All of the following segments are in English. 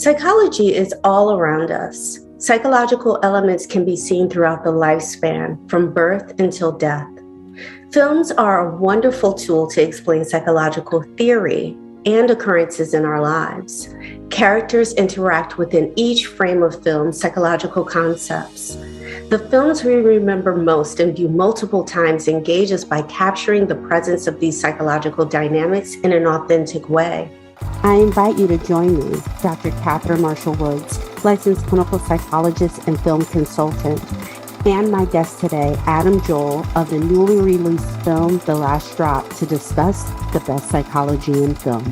Psychology is all around us. Psychological elements can be seen throughout the lifespan, from birth until death. Films are a wonderful tool to explain psychological theory and occurrences in our lives. Characters interact within each frame of film psychological concepts. The films we remember most and view multiple times engage us by capturing the presence of these psychological dynamics in an authentic way. I invite you to join me, Dr. Catherine Marshall-Woods, licensed clinical psychologist and film consultant, and my guest today, Adam Joel, of the newly released film, The Last Drop, to discuss the best psychology in film.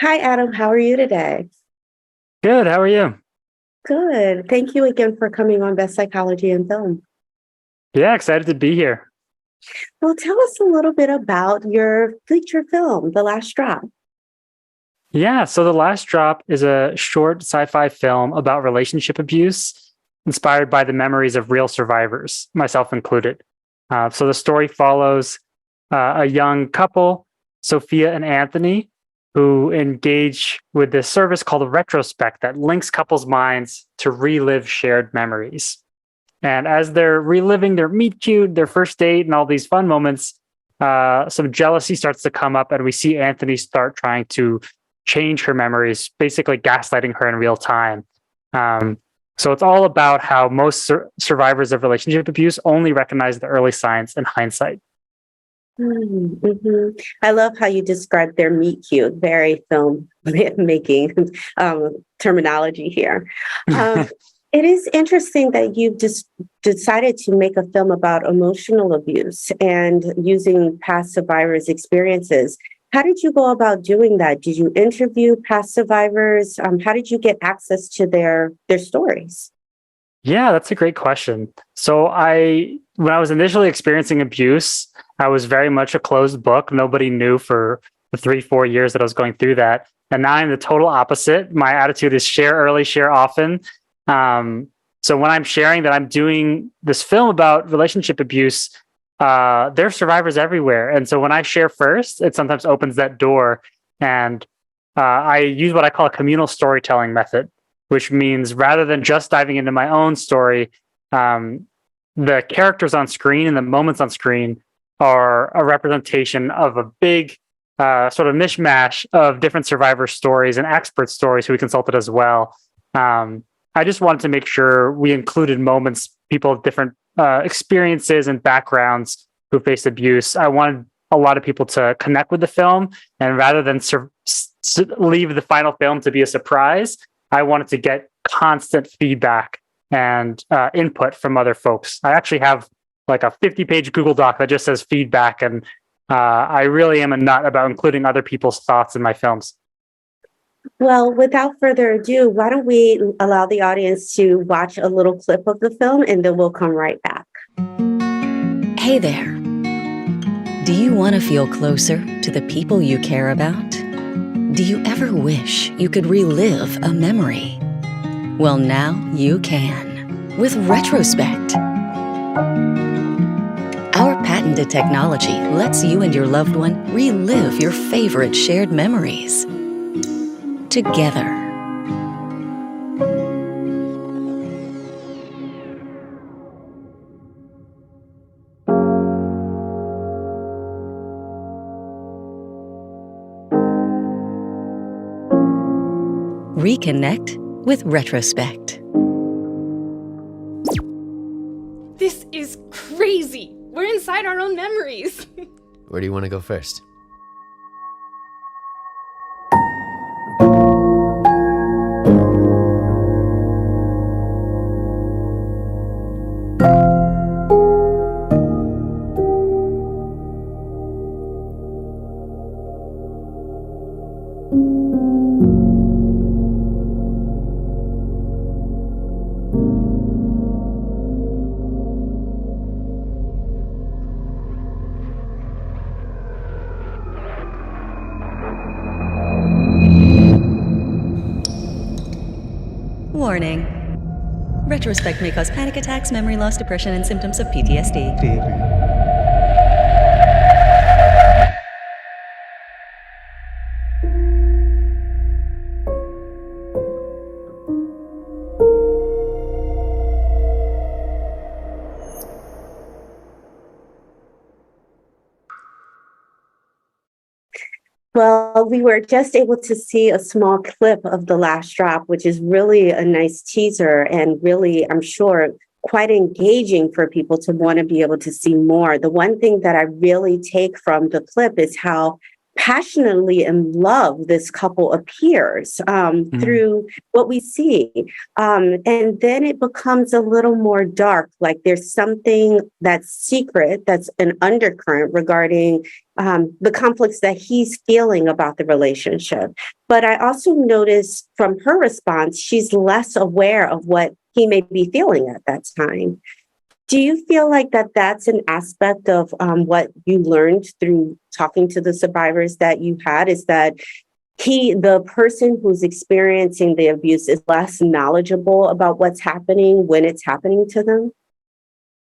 Hi, Adam. How are you today? Good. How are you? Good. Thank you again for coming on Best Psychology in Film. Yeah, excited to be here. Well, tell us a little bit about your feature film, The Last Drop. Yeah, so The Last Drop is a short sci-fi film about relationship abuse inspired by the memories of real survivors, myself included. So the story follows a young couple, Sophia and Anthony, who engage with this service called a retrospect that links couples' minds to relive shared memories. And as they're reliving their meet cute, their first date, and all these fun moments, some jealousy starts to come up, and we see Anthony start trying to change her memories, basically gaslighting her in real time. So it's all about how most survivors of relationship abuse only recognize the early signs in hindsight. Mm-hmm. I love how you describe their meet cute, very film making terminology here. It is interesting that you've just decided to make a film about emotional abuse and using past survivors' experiences. How did you go about doing that? Did you interview past survivors? How did you get access to their stories? Yeah, that's a great question. So when I was initially experiencing abuse, I was very much a closed book. Nobody knew for the 3-4 years that I was going through that. And now I'm the total opposite. My attitude is share early, share often. So when I'm sharing that I'm doing this film about relationship abuse, there are survivors everywhere. And so when I share first, it sometimes opens that door. And I use what I call a communal storytelling method, which means rather than just diving into my own story, the characters on screen and the moments on screen are a representation of a big sort of mishmash of different survivor stories and expert stories who we consulted as well. I just wanted to make sure we included moments, people with different experiences and backgrounds who faced abuse. I wanted a lot of people to connect with the film, and rather than leave the final film to be a surprise, I wanted to get constant feedback and input from other folks. I actually have like a 50-page Google Doc that just says feedback, and I really am a nut about including other people's thoughts in my films. Well, without further ado, why don't we allow the audience to watch a little clip of the film, and then we'll come right back. Hey there. Do you want to feel closer to the people you care about? Do you ever wish you could relive a memory? Well, now you can with Retrospect. Our patented technology lets you and your loved one relive your favorite shared memories together. Reconnect with Retrospect. This is crazy. We're inside our own memories. Where do you want to go first? Warning. Retrospect may cause panic attacks, memory loss, depression, and symptoms of PTSD. Well, we were just able to see a small clip of The Last Drop, which is really a nice teaser and really, I'm sure, quite engaging for people to want to be able to see more. The one thing that I really take from the clip is how passionately in love this couple appears Mhm. through what we see. And then it becomes a little more dark, like there's something that's secret, that's an undercurrent regarding the conflicts that he's feeling about the relationship. But I also noticed from her response, she's less aware of what he may be feeling at that time. Do you feel like that's an aspect of what you learned through talking to the survivors that you had? Is that the person who's experiencing the abuse, is less knowledgeable about what's happening when it's happening to them?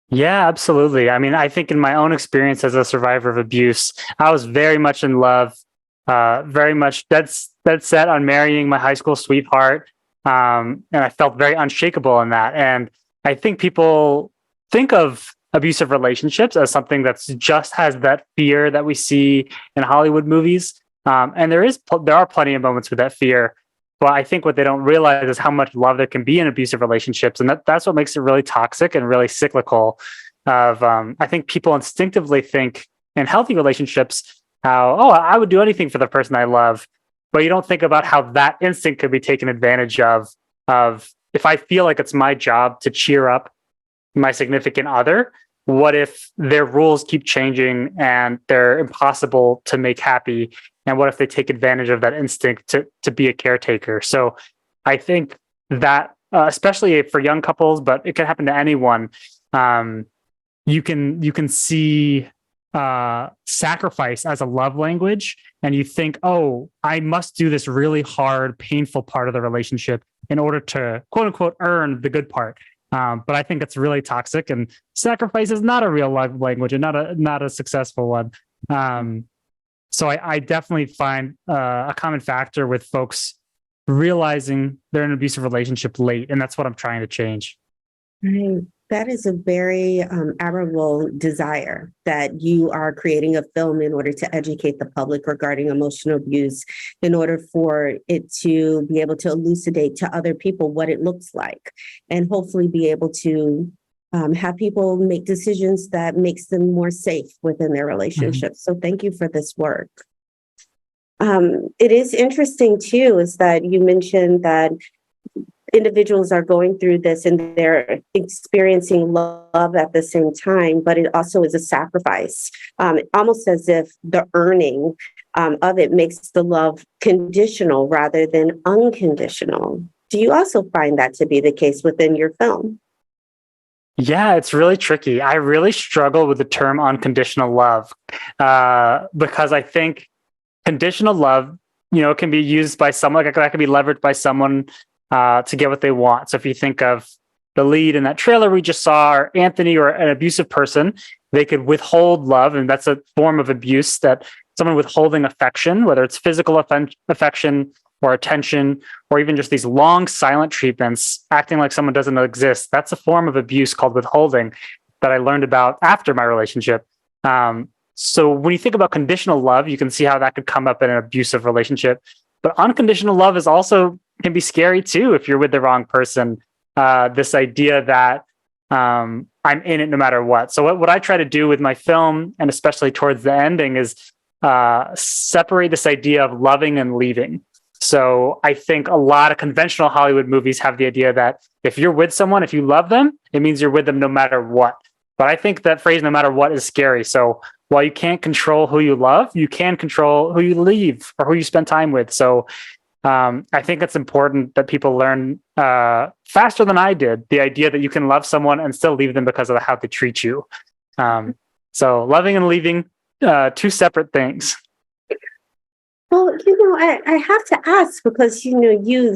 Yeah, absolutely. I mean, I think in my own experience as a survivor of abuse, I was very much in love, very much dead set on marrying my high school sweetheart. And I felt very unshakable in that. And I think people think of abusive relationships as something that's just has that fear that we see in Hollywood movies. And there are plenty of moments with that fear. But I think what they don't realize is how much love there can be in abusive relationships, and that's what makes it really toxic and really cyclical. I think people instinctively think in healthy relationships how, oh, I would do anything for the person I love, but you don't think about how that instinct could be taken advantage of. Of if I feel like it's my job to cheer up my significant other, what if their rules keep changing and they're impossible to make happy? And what if they take advantage of that instinct to be a caretaker? So I think that, especially for young couples, but it can happen to anyone, um, you can see sacrifice as a love language, and you think, oh, I must do this really hard, painful part of the relationship in order to quote unquote earn the good part. But I think it's really toxic, and sacrifice is not a real love language and not a successful one. Um, so I definitely find a common factor with folks realizing they're in an abusive relationship late, and that's what I'm trying to change. Right. That is a very admirable desire that you are creating a film in order to educate the public regarding emotional abuse, in order for it to be able to elucidate to other people what it looks like, and hopefully be able to have people make decisions that makes them more safe within their Mhm. relationships. So thank you for this work. It is interesting too, is that you mentioned that individuals are going through this and they're experiencing love at the same time, but it also is a sacrifice, almost as if the earning of it makes the love conditional rather than unconditional. Do you also find that to be the case within your film? Yeah, it's really tricky. I really struggle with the term unconditional love because I think conditional love, can be used by someone, like that can be leveraged by someone to get what they want. So if you think of the lead in that trailer we just saw, or Anthony, or an abusive person, they could withhold love, and that's a form of abuse. That someone withholding affection, whether it's physical affection or attention, or even just these long silent treatments, acting like someone doesn't exist. That's a form of abuse called withholding that I learned about after my relationship. So when you think about conditional love, you can see how that could come up in an abusive relationship. But unconditional love is also can be scary too if you're with the wrong person. This idea that I'm in it no matter what. So what I try to do with my film, and especially towards the ending, is separate this idea of loving and leaving. So I think a lot of conventional Hollywood movies have the idea that if you're with someone, if you love them, it means you're with them no matter what. But I think that phrase, no matter what, is scary. So while you can't control who you love, you can control who you leave or who you spend time with. So I think it's important that people learn faster than I did the idea that you can love someone and still leave them because of how they treat you. So loving and leaving, two separate things. Well, I have to ask because, you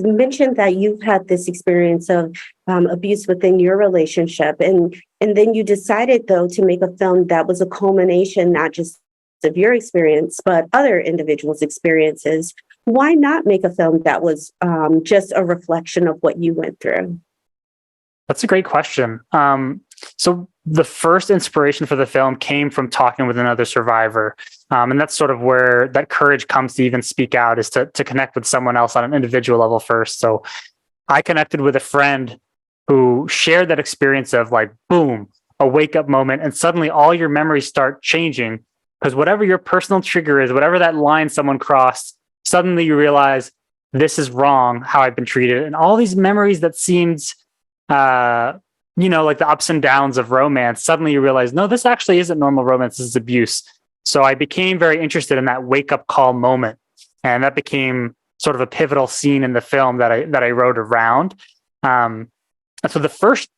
mentioned that you've had this experience of abuse within your relationship. And then you decided, though, to make a film that was a culmination, not just of your experience, but other individuals' experiences. Why not make a film that was just a reflection of what you went through? That's a great question. So the first inspiration for the film came from talking with another survivor. And that's sort of where that courage comes to even speak out, is to connect with someone else on an individual level first. So I connected with a friend who shared that experience of like, boom, a wake up moment. And suddenly all your memories start changing because whatever your personal trigger is, whatever that line someone crossed, suddenly you realize this is wrong, how I've been treated. And all these memories that seemed, like the ups and downs of romance, suddenly you realize, no, this actually isn't normal romance, this is abuse. So I became very interested in that wake up call moment. And that became sort of a pivotal scene in the film that I wrote around. And so the first,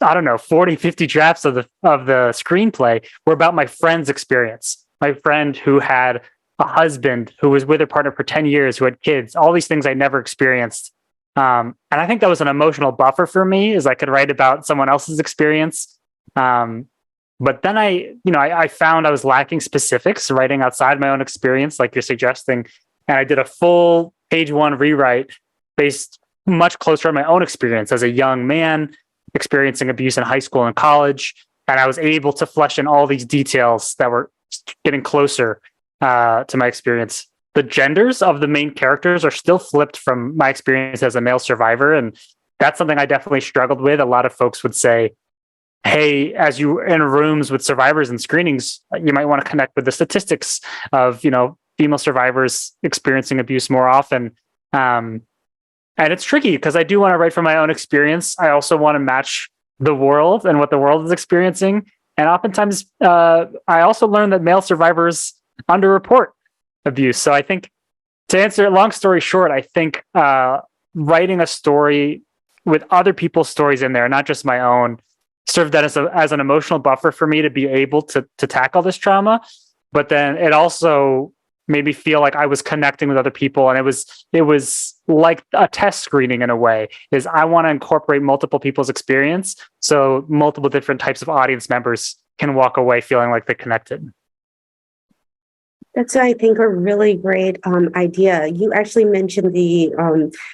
40, 50 drafts of the screenplay were about my friend's experience. My friend who had a husband who was with her partner for 10 years, who had kids, all these things I never experienced. And I think that was an emotional buffer for me, as I could write about someone else's experience. But then I found I was lacking specifics, writing outside my own experience, like you're suggesting. And I did a full page 1 rewrite based much closer on my own experience as a young man experiencing abuse in high school and college. And I was able to flesh in all these details that were getting closer to my experience. The genders of the main characters are still flipped from my experience as a male survivor. And that's something I definitely struggled with. A lot of folks would say, hey, as you in rooms with survivors and screenings, you might want to connect with the statistics of, female survivors experiencing abuse more often. And it's tricky because I do want to write from my own experience. I also want to match the world and what the world is experiencing. And oftentimes, I also learned that male survivors underreport abuse. So I think, to answer it, long story short, I think writing a story with other people's stories in there, not just my own, served that as an emotional buffer for me to be able to tackle this trauma. But then it also made me feel like I was connecting with other people, and it was like a test screening in a way. Is I want to incorporate multiple people's experience, so multiple different types of audience members can walk away feeling like they connected. That's, I think, a really great idea. You actually mentioned the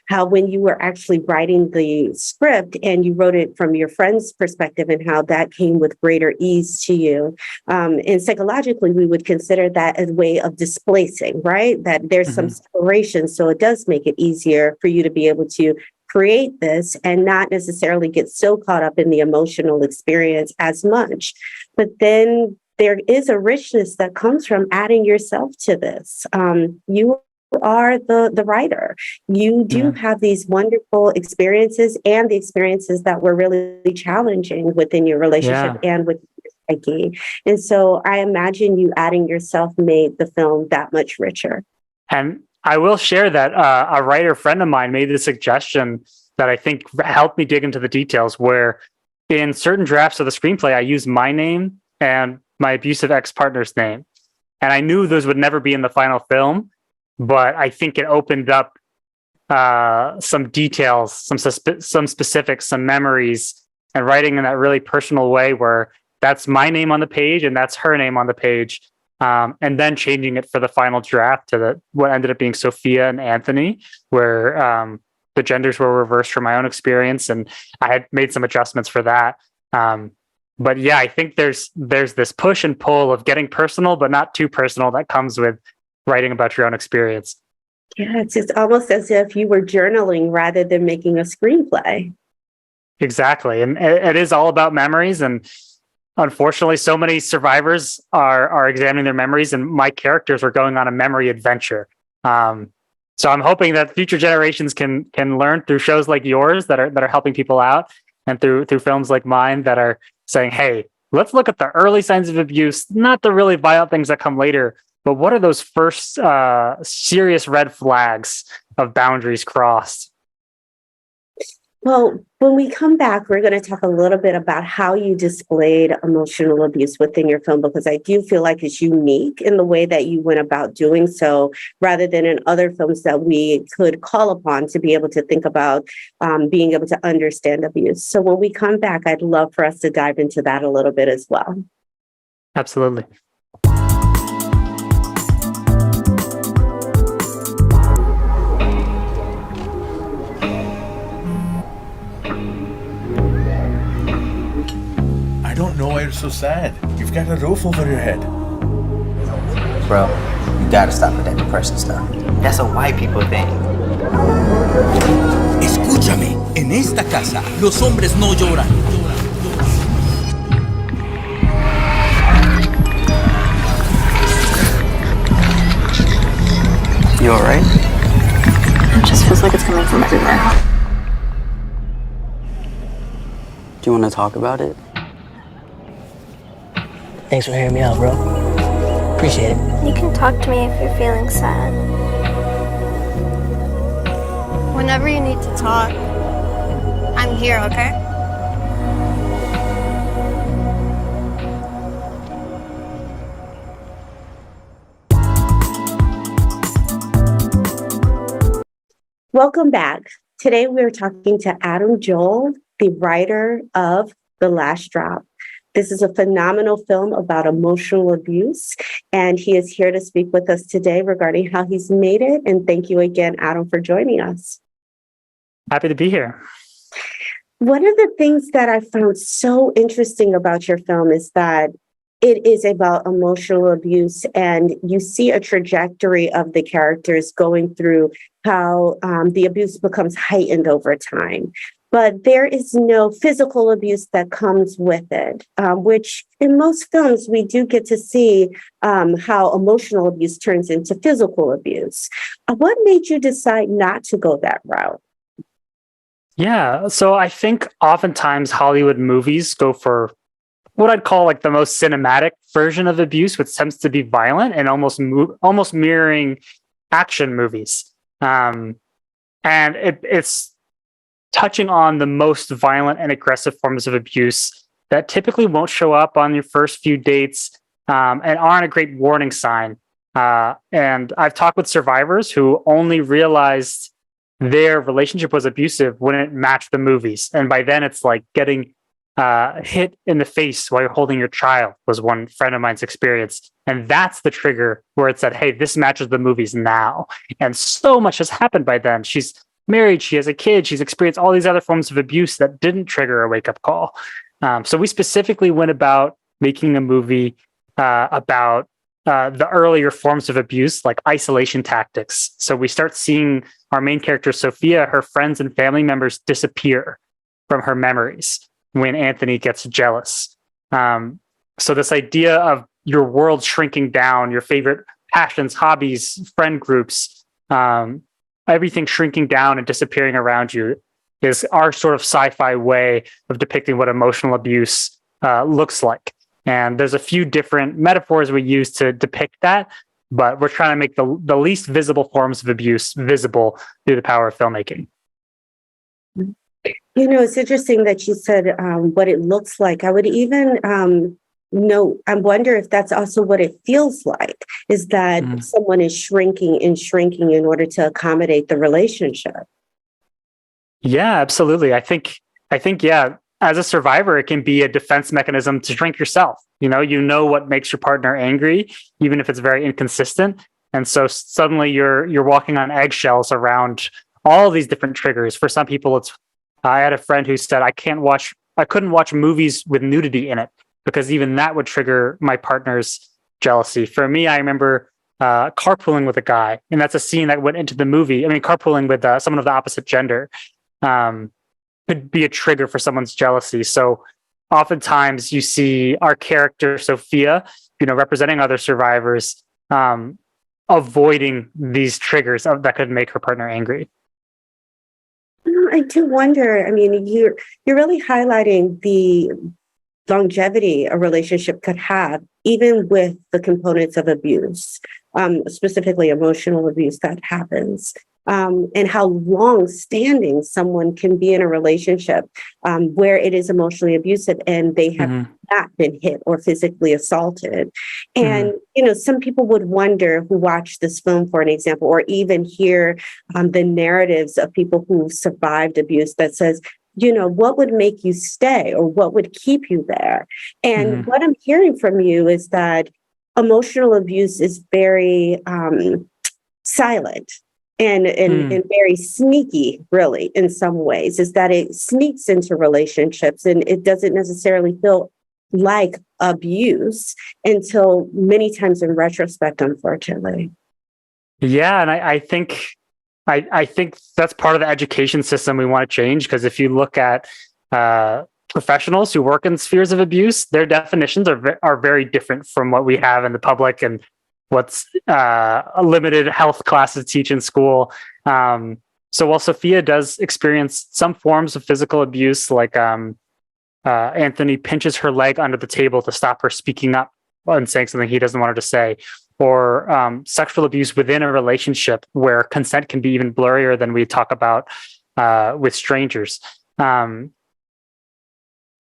how when you were actually writing the script and you wrote it from your friend's perspective and how that came with greater ease to you. And psychologically, we would consider that as a way of displacing, right? That there's some separation. So it does make it easier for you to be able to create this and not necessarily get so caught up in the emotional experience as much. But then there is a richness that comes from adding yourself to this. You are the writer. You do have these wonderful experiences and the experiences that were really challenging within your relationship and with your psyche. And so I imagine you adding yourself made the film that much richer. And I will share that a writer friend of mine made the suggestion that I think helped me dig into the details, where in certain drafts of the screenplay, I use my name and my abusive ex-partner's name. And I knew those would never be in the final film, but I think it opened up some details, some specifics, some memories, and writing in that really personal way where that's my name on the page and that's her name on the page. And then changing it for the final draft to what ended up being Sophia and Anthony, where the genders were reversed from my own experience. And I had made some adjustments for that. But yeah, I think there's this push and pull of getting personal, but not too personal, that comes with writing about your own experience. Yeah, it's just almost as if you were journaling rather than making a screenplay. Exactly. And it is all about memories. And unfortunately, so many survivors are examining their memories, and my characters are going on a memory adventure. So I'm hoping that future generations can learn through shows like yours that are helping people out, and through films like mine that are saying, hey, let's look at the early signs of abuse, not the really violent things that come later, but what are those first serious red flags of boundaries crossed? Well, when we come back, we're going to talk a little bit about how you displayed emotional abuse within your film, because I do feel like it's unique in the way that you went about doing so, rather than in other films that we could call upon to be able to think about being able to understand abuse. So when we come back, I'd love for us to dive into that a little bit as well. Absolutely. so sad. You've got a roof over your head. Bro, you gotta stop with that depression stuff. That's a white people thing. Escúchame, en esta casa los hombres no lloran. You alright? It just feels like it's coming from everywhere. Do you want to talk about it? Thanks for hearing me out, bro. Appreciate it. You can talk to me if you're feeling sad. Whenever you need to talk, I'm here, okay? Welcome back. Today we're talking to Adam Joel, the writer of The Last Drop. This is a phenomenal film about emotional abuse, and he is here to speak with us today regarding how he's made it. And thank you again, Adam, for joining us. Happy to be here. One of the things that I found so interesting about your film is that it is about emotional abuse, and you see a trajectory of the characters going through how the abuse becomes heightened over time. But there is no physical abuse that comes with it, which in most films, we do get to see how emotional abuse turns into physical abuse. What made you decide not to go that route? Yeah, so I think oftentimes Hollywood movies go for what I'd call like the most cinematic version of abuse, which tends to be violent and almost mirroring action movies. And it's touching on the most violent and aggressive forms of abuse that typically won't show up on your first few dates and aren't a great warning sign. And I've talked with survivors who only realized their relationship was abusive when it matched the movies. And by then it's like getting hit in the face while you're holding your child was one friend of mine's experience. And that's the trigger where it said, hey, this matches the movies now. And so much has happened by then. She's married, she has a kid, she's experienced all these other forms of abuse that didn't trigger a wake-up call. So we specifically went about making a movie about the earlier forms of abuse, like isolation tactics. So we start seeing our main character, Sophia, her friends and family members disappear from her memories when Anthony gets jealous. So this idea of your world shrinking down, your favorite passions, hobbies, friend groups, everything shrinking down and disappearing around you is our sort of sci-fi way of depicting what emotional abuse looks like. And there's a few different metaphors we use to depict that, but we're trying to make the least visible forms of abuse visible through the power of filmmaking. You know, it's interesting that you said what it looks like. I would even I wonder if that's also what it feels like, is that someone is shrinking and shrinking in order to accommodate the relationship. Yeah, absolutely. I think, yeah, as a survivor, it can be a defense mechanism to shrink yourself. You know what makes your partner angry, even if it's very inconsistent. And so suddenly you're walking on eggshells around all these different triggers. For some people, I had a friend who said, I couldn't watch movies with nudity in it, because even that would trigger my partner's jealousy. For me, I remember carpooling with a guy, and that's a scene that went into the movie. I mean, carpooling with someone of the opposite gender could be a trigger for someone's jealousy. So oftentimes you see our character, Sophia, representing other survivors, avoiding these triggers that could make her partner angry. I do wonder, I mean, you're really highlighting the longevity a relationship could have, even with the components of abuse, specifically emotional abuse that happens, and how long-standing someone can be in a relationship where it is emotionally abusive and they have not been hit or physically assaulted. And, some people would wonder, who watch this film, for an example, or even hear the narratives of people who've survived abuse that says, what would make you stay, or what would keep you there? And what I'm hearing from you is that emotional abuse is very silent and very sneaky, really, in some ways, is that it sneaks into relationships and it doesn't necessarily feel like abuse until many times in retrospect, unfortunately. Yeah, and I think that's part of the education system we want to change, because if you look at professionals who work in spheres of abuse, their definitions are very different from what we have in the public and what's a limited health classes teach in school. So while Sophia does experience some forms of physical abuse, like Anthony pinches her leg under the table to stop her speaking up and saying something he doesn't want her to say, or sexual abuse within a relationship where consent can be even blurrier than we talk about with strangers.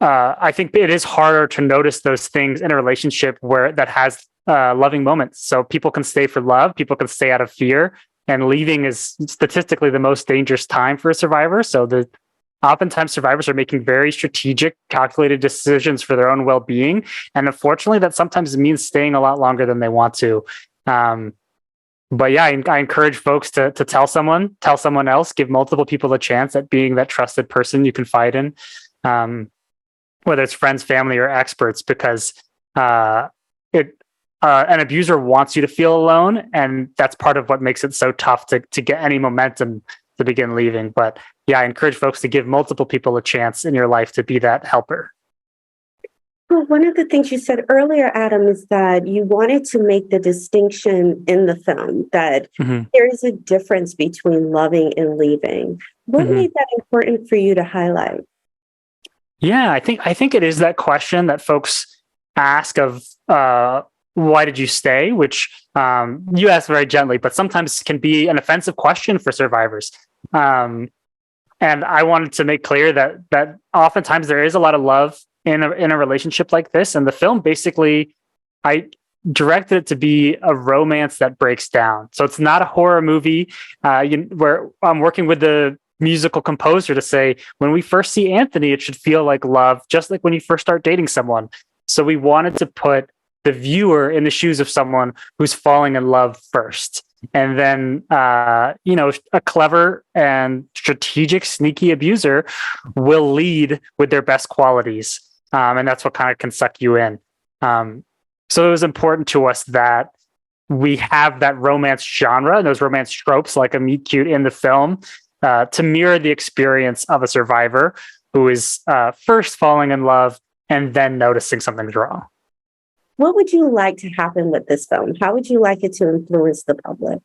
I think it is harder to notice those things in a relationship where that has loving moments. So people can stay for love, people can stay out of fear, and leaving is statistically the most dangerous time for a survivor. So oftentimes survivors are making very strategic, calculated decisions for their own well-being. And unfortunately, that sometimes means staying a lot longer than they want to. But yeah, I encourage folks to tell someone else, give multiple people a chance at being that trusted person you confide in, whether it's friends, family, or experts, because an abuser wants you to feel alone, and that's part of what makes it so tough to get any momentum to begin leaving. But yeah, I encourage folks to give multiple people a chance in your life to be that helper. Well, one of the things you said earlier, Adam, is that you wanted to make the distinction in the film that there is a difference between loving and leaving. What made that important for you to highlight? Yeah, I think it is that question that folks ask of why did you stay, which you ask very gently, but sometimes can be an offensive question for survivors. And I wanted to make clear that oftentimes there is a lot of love in a relationship like this. And the film, basically, I directed it to be a romance that breaks down. So it's not a horror movie where I'm working with the musical composer to say, when we first see Anthony, it should feel like love, just like when you first start dating someone. So we wanted to put the viewer in the shoes of someone who's falling in love first. And then, a clever and strategic, sneaky abuser will lead with their best qualities. And that's what kind of can suck you in. So it was important to us that we have that romance genre and those romance tropes like a meet cute in the film to mirror the experience of a survivor who is first falling in love and then noticing something's wrong. What would you like to happen with this film? How would you like it to influence the public?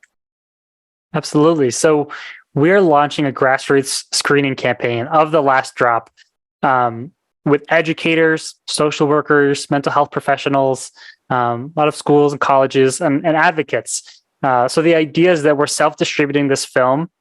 Absolutely. So we're launching a grassroots screening campaign of The Last Drop with educators, social workers, mental health professionals, a lot of schools and colleges and advocates. So the idea is that we're self-distributing this film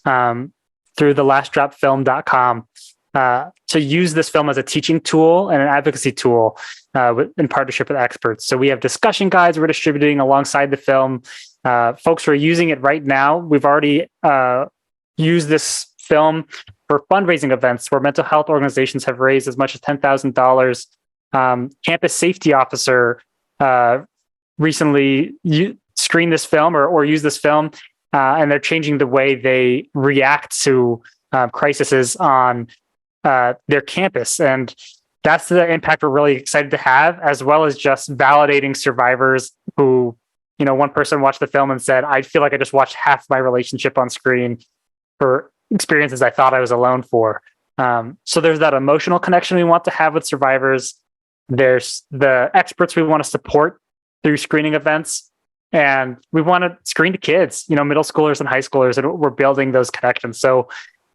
through thelastdropfilm.com to use this film as a teaching tool and an advocacy tool in partnership with experts. So we have discussion guides we're distributing alongside the film. Folks who are using it right now, we've already used this film for fundraising events where mental health organizations have raised as much as $10,000. Campus safety officer recently screened this film or used this film, and they're changing the way they react to crises on their campus. And that's the impact we're really excited to have, as well as just validating survivors who, one person watched the film and said, I feel like I just watched half my relationship on screen for experiences I thought I was alone for. So there's that emotional connection we want to have with survivors. There's the experts we want to support through screening events. And we want to screen to kids, middle schoolers and high schoolers, and we're building those connections. So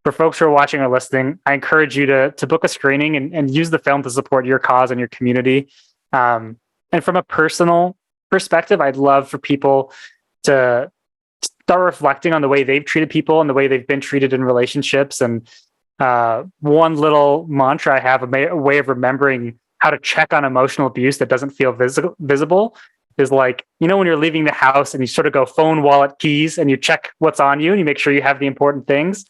for folks who are watching or listening, I encourage you to book a screening and use the film to support your cause and your community. And from a personal perspective, I'd love for people to start reflecting on the way they've treated people and the way they've been treated in relationships. And one little mantra I have, a way of remembering how to check on emotional abuse that doesn't feel visible is like, when you're leaving the house and you sort of go phone, wallet, keys, and you check what's on you and you make sure you have the important things.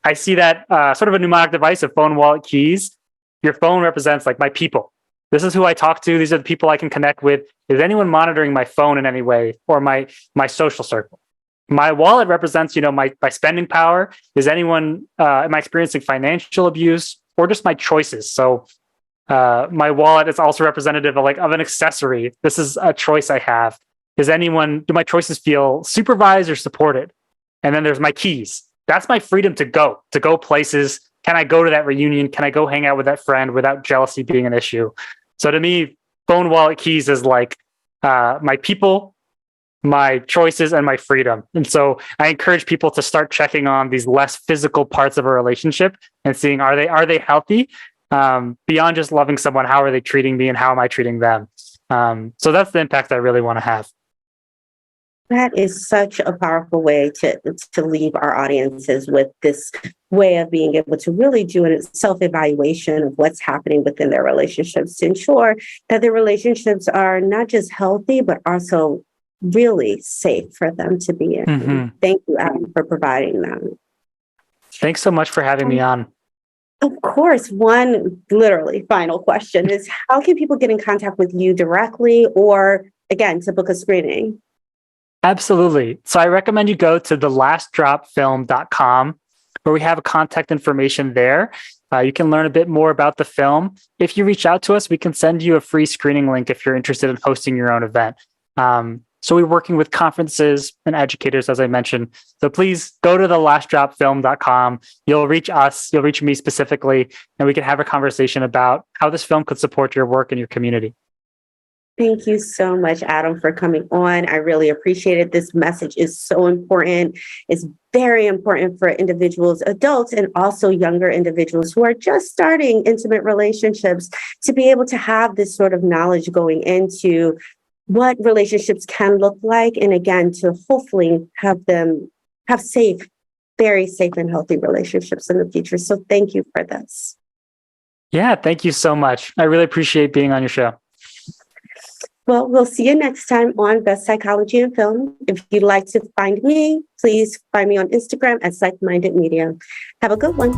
I see that sort of a mnemonic device of phone, wallet, keys. Your phone represents like my people. This is who I talk to. These are the people I can connect with. Is anyone monitoring my phone in any way, or my social circle? My wallet represents, my spending power. Is anyone, am I experiencing financial abuse, or just my choices? So My wallet is also representative of an accessory. This is a choice I have. Do my choices feel supervised or supported? And then there's my keys. That's my freedom to go places. Can I go to that reunion? Can I go hang out with that friend without jealousy being an issue? So to me, phone, wallet, keys is like my people, my choices, and my freedom. And so I encourage people to start checking on these less physical parts of a relationship and seeing, are they healthy? Beyond just loving someone, how are they treating me and how am I treating them? So that's the impact I really want to have. That is such a powerful way to leave our audiences with this way of being able to really do a self-evaluation of what's happening within their relationships to ensure that their relationships are not just healthy, but also really safe for them to be in. Mm-hmm. Thank you, Adam, for providing that. Thanks so much for having me on. Of course, one literally final question is, how can people get in contact with you directly or, again, to book a screening? Absolutely. So I recommend you go to thelastdropfilm.com, where we have contact information there. You can learn a bit more about the film. If you reach out to us, we can send you a free screening link if you're interested in hosting your own event. So we're working with conferences and educators, as I mentioned. So please go to thelastdropfilm.com. You'll reach us, you'll reach me specifically, and we can have a conversation about how this film could support your work and your community. Thank you so much, Adam, for coming on. I really appreciate it. This message is so important. It's very important for individuals, adults, and also younger individuals who are just starting intimate relationships to be able to have this sort of knowledge going into what relationships can look like. And again, to hopefully have them have safe, very safe and healthy relationships in the future. So thank you for this. Yeah, thank you so much. I really appreciate being on your show. Well, we'll see you next time on Best Psychology in Film. If you'd like to find me, please find me on Instagram at Psych Minded Media. Have a good one.